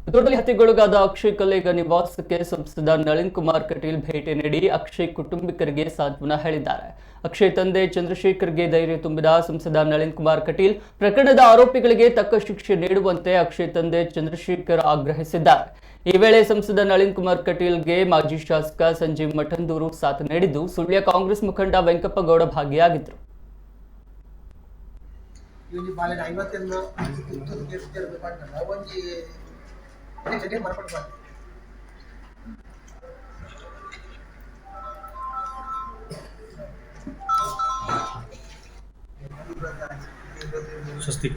ಚಿತ್ರದುರ್ಗದಲ್ಲಿ ಹತ್ಯೆಗೊಳಗಾದ ಅಕ್ಷಯ್ ಕಲ್ಲೇಗ ನಿವಾಸಕ್ಕೆ ಸಂಸದ ನಳಿನ್ ಕುಮಾರ್ ಕಟೀಲ್ ಭೇಟಿ ನೀಡಿ ಅಕ್ಷಯ್ ಕುಟುಂಬಿಕರಿಗೆ ಸಾಂತ್ವನ ಹೇಳಿದ್ದಾರೆ. ಅಕ್ಷಯ್ ತಂದೆ ಚಂದ್ರಶೇಖರ್ಗೆ ಧೈರ್ಯ ತುಂಬಿದ ಸಂಸದ ನಳಿನ್ ಕುಮಾರ್ ಕಟೀಲ್ ಪ್ರಕರಣದ ಆರೋಪಿಗಳಿಗೆ ತಕ್ಕ ಶಿಕ್ಷೆ ನೀಡುವಂತೆ ಅಕ್ಷಯ್ ತಂದೆ ಚಂದ್ರಶೇಖರ್ ಆಗ್ರಹಿಸಿದ್ದಾರೆ. ಈ ವೇಳೆ ಸಂಸದ ನಳಿನ್ ಕುಮಾರ್ ಕಟೀಲ್ಗೆ ಮಾಜಿ ಶಾಸಕ ಸಂಜೀವ್ ಮಠಂದೂರು ಸಾಥ್ ನೀಡಿದ್ದು, ಸುಳ್ಯ ಕಾಂಗ್ರೆಸ್ ಮುಖಂಡ ವೆಂಕಪ್ಪಗೌಡ ಭಾಗಿಯಾಗಿದ್ದರು. स्वस्ति